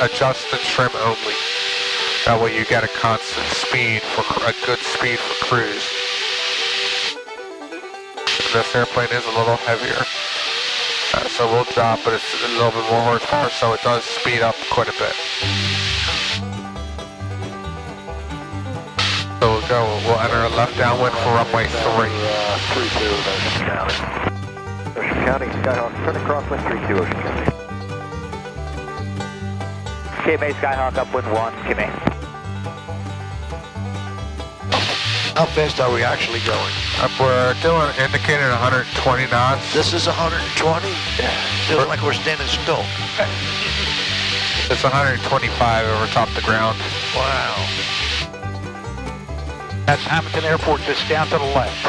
Adjust the trim only. That way you get a constant speed, a good speed for cruise. This airplane is a little heavier, so we'll drop, but it's a little bit more horsepower, so it does speed up quite a bit. So we'll enter a left downwind for runway 3. 32, Ocean County. Ocean County, Skyhawk, turn across wind 32, Ocean County. KMA, Skyhawk, upwind 1, KMA. How fast are we actually going? We're doing indicated 120 knots. This is 120? Yeah. Feels like we're standing still. It's 125 over top the ground. Wow. That's Hammonton Airport, just down to the left.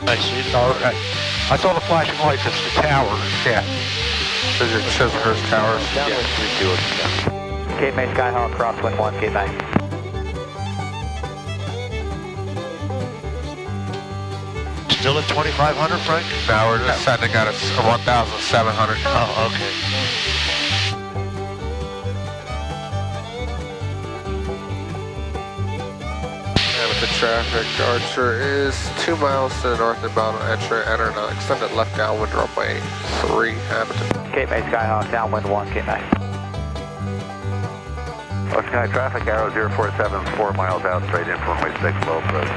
I see it. Oh, okay. I saw the flashing lights, it's the tower. Yeah. Those are Chislehurst towers. Downwind 32, Ocean County. KMA, Skyhawk, crosswind 1, KMA. Still at 2,500, Frank? Now we're just sending out a 1,700. Oh, okay. Hammonton traffic, Archer is 2 miles to the north inbound on entry, enter an extended left downwind runway 3, Hammonton. KMA, Skyhawk, downwind 1, KMA. Ocean County traffic, arrow 047, 4 miles out, straight in for runway 6, low approach.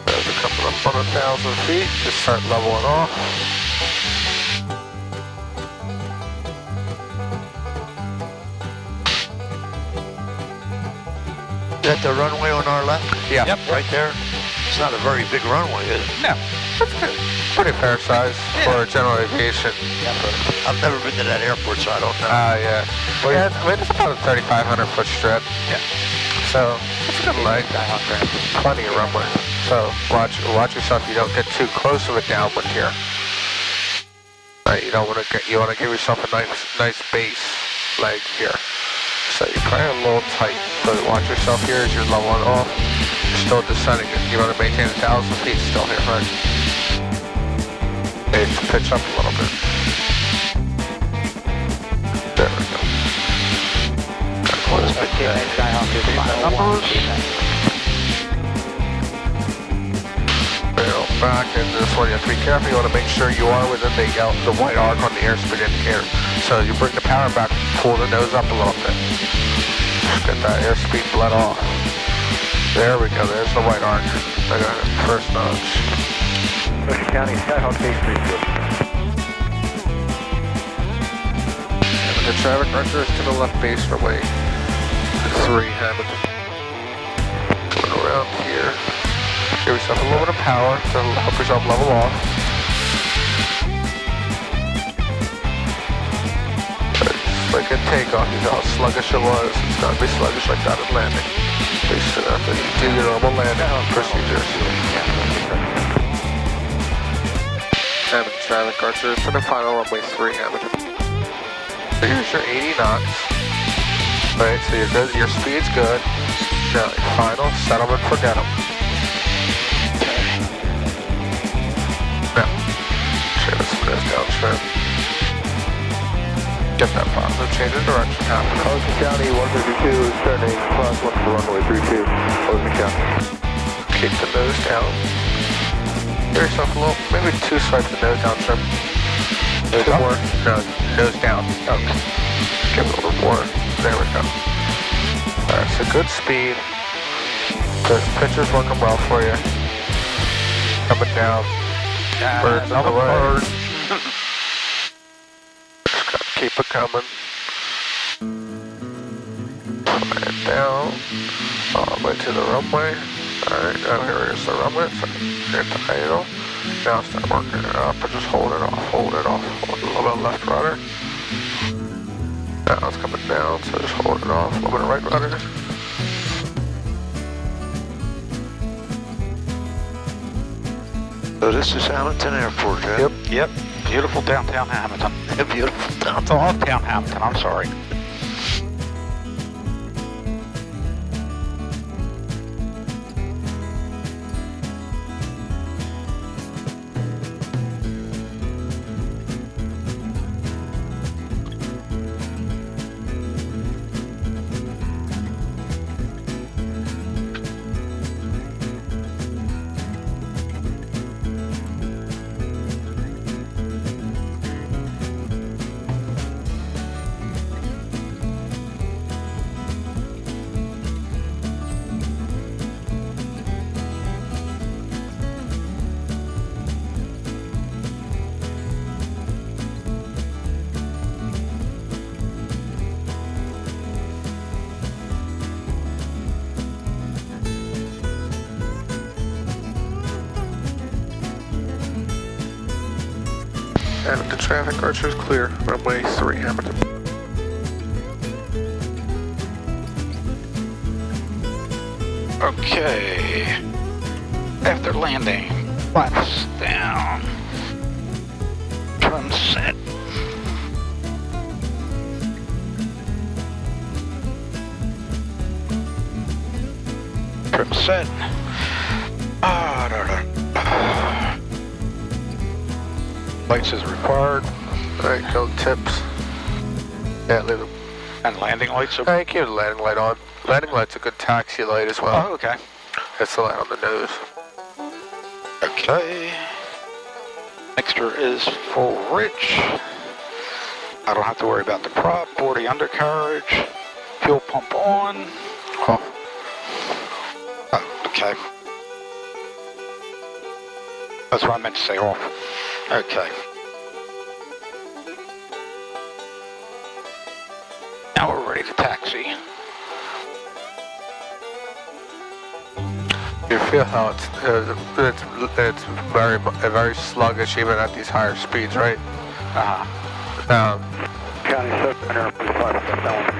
There's a couple of 1,000 feet, just start leveling off. Is that the runway on our left? Yeah. Yep, right there. It's not a very big runway, is it? No, that's good. Pretty fair size for general aviation. I've never been to that airport, so I don't know. Yeah. Well, yeah, I mean, it's about a 3,500 foot strip. Yeah. So, it's a good leg. Plenty of runway. So, watch yourself. You don't get too close of a downwind here. Right, you don't want to get. You want to give yourself a nice base leg here. So you're probably a little tight. So watch yourself here as you're leveling off. You're still descending. You want to maintain 1,000 feet still here, right? Okay, just pitch up a little bit. There we go. Barrel back, and this one you have to be careful. You want to make sure you are within the white arc on the airspeed indicator. So you bring the power back, pull the nose up a little bit. Just get that airspeed bled off. There we go, there's the white arc. I got it, first notch. Ocean County, Skyhawk, Base 3. The traffic Archer is to the left base runway 3, Hammonton. Going around here. Give yourself a little bit of power to help yourself level off. Like a takeoff, you know how sluggish it was. It's got to be sluggish like that at landing. Please sit up and do your normal landing procedures. Hammonton traffic, Archer to the final runway 3, Hammonton. So here's your 80 knots. Right, so you're good, your speed's good. Now, final settlement, forget them. Now, let's press down trim. Get that positive change of direction happening. Ocean County 132, turning cross 1 for runway 32, Ocean County. Keep the nose down. Give yourself a little, maybe 2 swipes of nose down trim. Nose up? More. No, nose down. Okay. Give it a little more. There we go. Alright, so good speed. The pitcher's working well for you. Coming down. Birds on the way. Keep it coming. And down. All the way to the runway. Alright, now here's the runway. So hit the idle. Now start working it up and just hold it off, hold it off. Hold a little bit left rudder. Now it's coming down, so just hold it off. A little bit of right rudder. So this is Hammonton Airport, right? Yep. Beautiful downtown Hammonton. Beautiful downtown. Oh, uptown Hammonton, I'm sorry. And the traffic archer is clear. Runway 3, Hammonton. Okay. After landing, flaps down. Trim set. Trim set. Lights is required. Alright, go tips. Yeah, leave them. And landing lights are... Hey, keep the landing light on. Landing light's a good taxi light as well. Oh, okay. It's the light on the nose. Okay. Mixture is full rich. I don't have to worry about the prop or the undercarriage. Fuel pump on. Oh. Oh, okay. That's what I meant to say off. Okay. Now we're ready to taxi. You feel how it's very sluggish even at these higher speeds, right? County 7, Airport 5,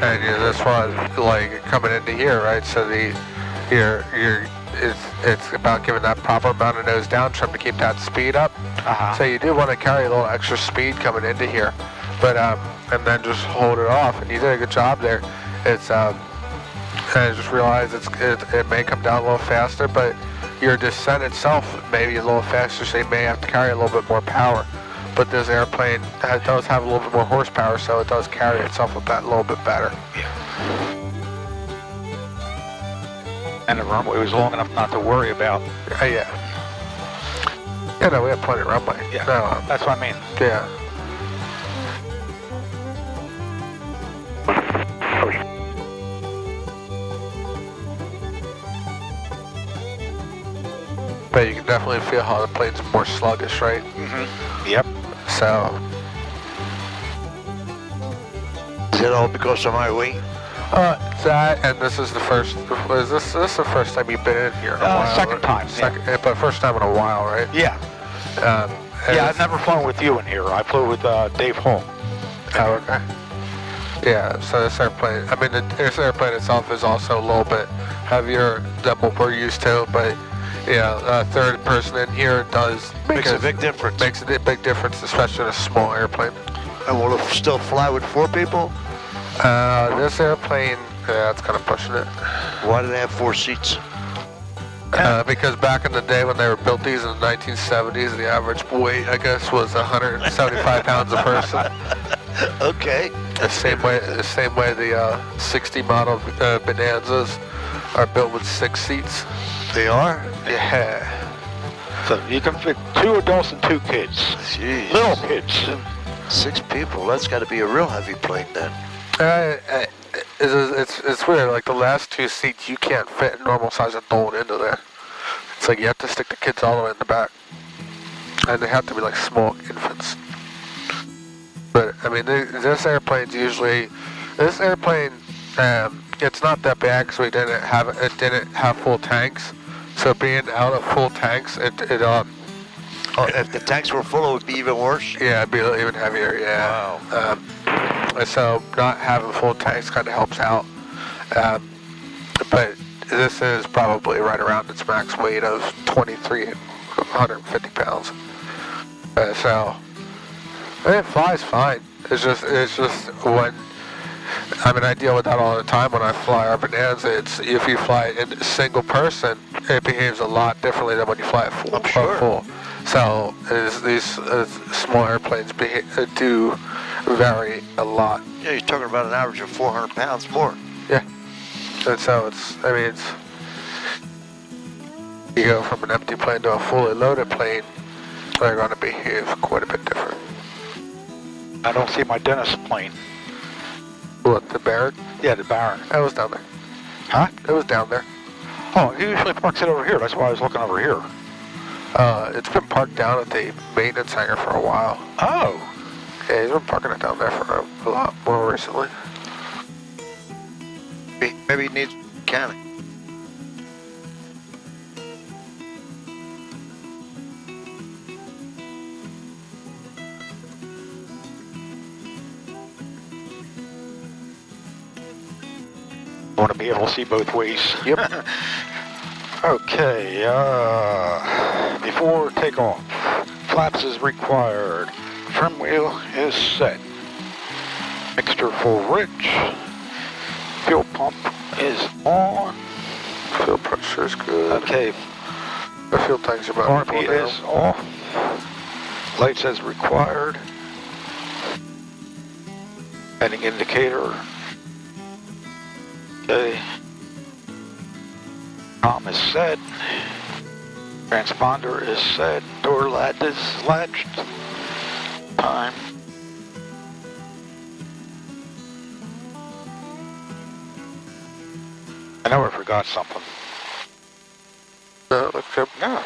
And this one, like coming into here, right? So it's about giving that proper amount of nose down trim to keep that speed up. So you do want to carry a little extra speed coming into here, but and then just hold it off. And you did a good job there. It's and I just realized it may come down a little faster, but your descent itself may be a little faster, so you may have to carry a little bit more power. But this airplane does have a little bit more horsepower, so it does carry itself a little bit better. And the runway was long enough not to worry about. Yeah, no, we have plenty of runway. Yeah, no, that's what I mean. Yeah. But you can definitely feel how the plane's more sluggish, right? Mm-hmm. Yep. So. Is it all because of my wing? That, and this is the first, is this the first time you've been in here? In a while, second time. Second, yeah. But first time in a while, right? Yeah. Yeah, I've never flown with you in here. I flew with Dave Hall. Oh, okay. Yeah, so this airplane, I mean, this airplane itself is also a little bit heavier than what we're used to, but yeah, third person in here makes a big difference. Makes a big difference, especially in a small airplane. And will it still fly with 4 people? This airplane, yeah, it's kind of pushing it. Why do they have 4 seats? Because back in the day when they were built these in the 1970s, the average weight, I guess, was 175 pounds a person. Okay. The same way the 60 model Bonanzas are built with 6 seats. They are? Yeah. So you can fit 2 adults and 2 kids. Jeez. Little kids. 6 people. That's got to be a real heavy plane then. It's weird. Like the last 2 seats, you can't fit a normal size adult into there. It's like you have to stick the kids all the way in the back, and they have to be like small infants. But I mean, this airplane, it's not that bad because it didn't have full tanks. So being out of full tanks, Oh, if the tanks were full, it would be even worse? Yeah, it'd be even heavier. Yeah. Wow. so not having full tanks kind of helps out. But this is probably right around its max weight of 2,350 pounds. So it flies fine. It's just when, I mean, I deal with that all the time when I fly our Bonanza. It's if you fly in a single person, it behaves a lot differently than when you fly it full. I'm sure. Full. So these small airplanes do vary a lot. Yeah, you're talking about an average of 400 pounds more. Yeah. And so you go from an empty plane to a fully loaded plane, they're going to behave quite a bit different. I don't see my Dennis plane. What, the Barrett? Yeah, the Baron. It was down there. Huh? It was down there. Oh, he usually parks it over here. That's why I was looking over here. It's been parked down at the maintenance hangar for a while. Oh. Yeah, he's been parking it down there for a lot more recently. Maybe he needs a mechanic. I want to be able to see both ways. Yep. Okay, before takeoff, flaps is required. Trim wheel is set. Mixture full rich. Fuel pump is on. Fuel pressure is good. Okay, The fuel tank's about RP is off. Lights as required. Heading indicator. Okay. COM is set. Transponder is set. Door latch is latched. Time. I know I forgot something. No, looks good. Yeah.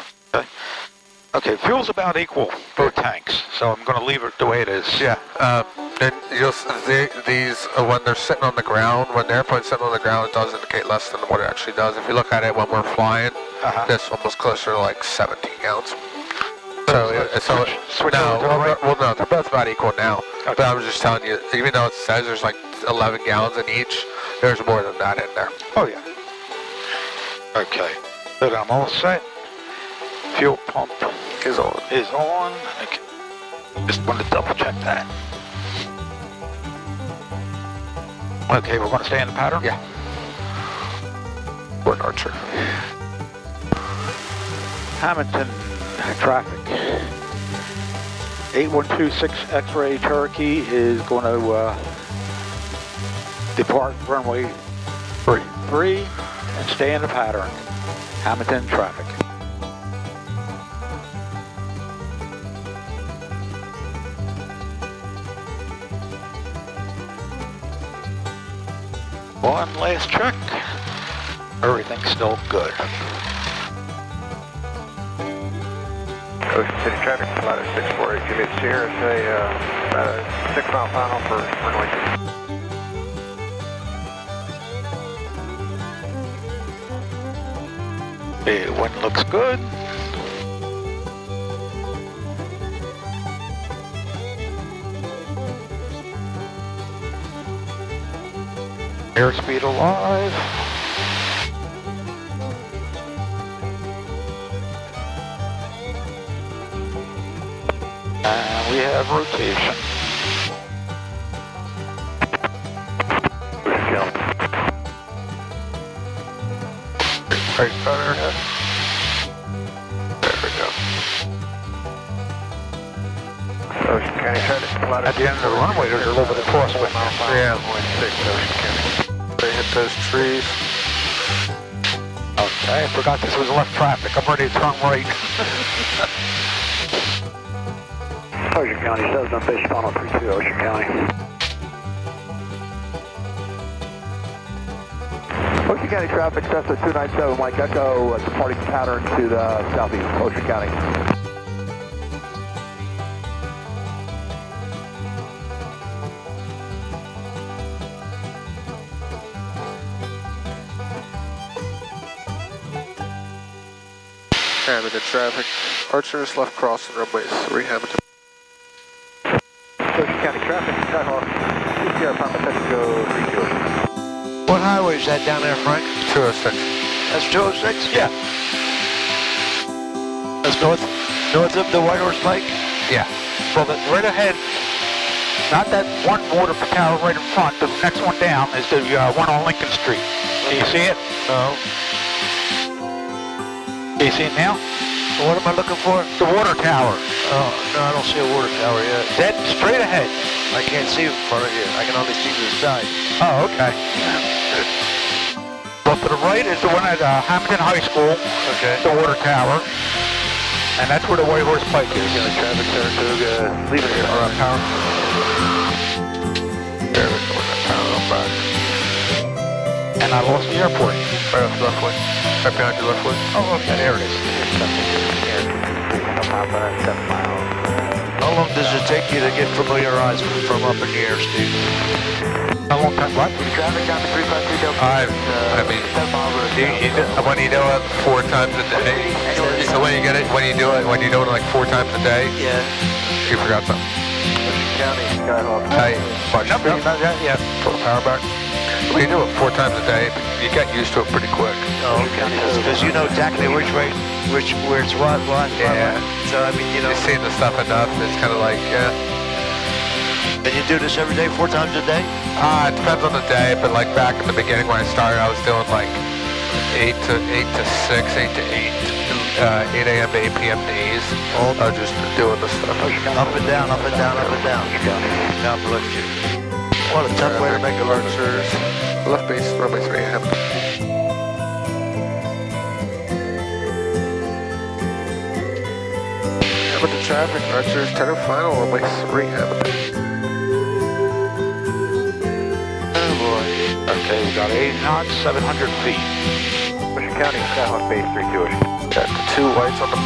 Okay, fuel's about equal, both tanks, so I'm going to leave it the way it is. Yeah, and you'll see these, when they're sitting on the ground, when the airplane's sitting on the ground, it does indicate less than what it actually does. If you look at it when we're flying, this one was closer to like 17 gallons. So Switch no, over to the right? well, no, they're both about equal now. Okay. But I'm just telling you, even though it says there's like 11 gallons in each, there's more than that in there. Oh, yeah. Okay, so I'm all set. Fuel pump Is on. is on. Okay. Just wanted to double check that. Okay, we're going to stay in the pattern? Yeah. We're an Archer. Hammonton traffic. 8126 X-ray Cherokee is going to depart runway 3 and stay in the pattern. Hammonton traffic. One last check. Everything's still good. Ocean City traffic, flight 648 Juliet Sierra, say about a 6 mile final for runway 2. The wind looks good. Airspeed alive. And we have rotation. Right better. There we go. Ocean County traffic, flight At the end of the runway, there's a little bit of crosswind. Yeah. 6 Ocean County. They hit those trees. Okay, I forgot this was left traffic. I'm ready to turn right. Ocean County, 7 on fish final 32, Ocean County. Ocean County traffic, Cessna 297, Mike Echo, departing pattern to the southeast, Ocean County. Hammonton traffic. Archers left crossing runway 3 Hammonton. Ocean County traffic, Skyhawk, What highway is that down there, Frank? 206. That's 206? Yeah. That's north of the White Horse Pike? Yeah. Well, right ahead, not that one water tower right in front, the next one down is the one on Lincoln Street. Do you see it? No. Do you see it now? What am I looking for? The water tower. Oh, no, I don't see a water tower yet. Dead straight ahead. I can't see in front of you. I can only see to the side. Oh, okay. Well, to the right is the one at Hammonton High School, Okay. the water tower. And that's where the White Horse Pike is. Traffic Saratoga, leaving here. All right, power. There we go. Power on back. And I lost the airport. Right off the left wing. Right behind your left wing. Oh, okay, there it is. How long does it take you to get familiarized from up in the air, Steve? How long time? What? Traffic down to 352 I mean, when you do it 4 times a day, so when you get it, when you do it like 4 times a day, Yeah. you forgot something. County, Skyhawk. Hey, watch. Nope, not yet, yeah. Pull the power back. When you do it 4 times a day, you get used to it pretty quick. Oh, okay. Because you know exactly which way, where it's what. Yeah. So, I mean, you know. You've seen the stuff enough, it's kind of like, yeah. And you do this every day, 4 times a day? It depends on the day, but like back in the beginning when I started, I was doing like 8 to 6, 8 to 8, 8 a.m. to 8 p.m. days. I was just doing the stuff. Up and down, up and down, up and down. God bless you. What a tough way to make a learn. Left base, runway 3 a.m. Hammonton traffic, Archers, tender final, runway 3 Hammonton. Oh, boy. Okay, we got 8 knots, 700 feet. Ocean County, Skyhawk Base 32 Ocean. Got the 2 lights on the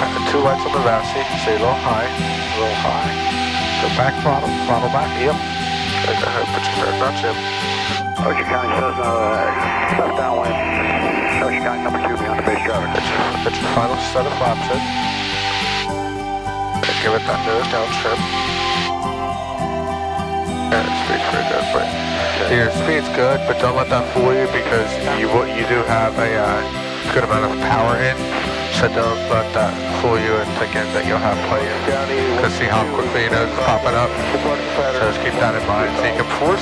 Vassie, stay a little high. Go back, throttle back. Yep. Put your third notch in. Ocean County says stuff downwind. Ocean County number 2 beyond the base traffic. Get your final set of flaps in. And give it that nose down trim. Yeah, speed's pretty good, but your speed's good, but don't let that fool you because you do have a good amount of power in. So don't let that fool you into thinking that you'll have plenty of. Because see how quickly your nose is popping up. So just keep that in mind. So you can force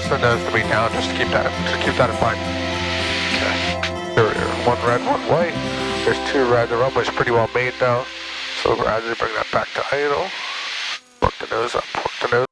the nose to be down. Just keep that in mind. Okay. There, 1 red, 1 white. There's 2 red. The runway's pretty well made though. So we'll gradually bring that back to idle. Work the nose up. Work the nose.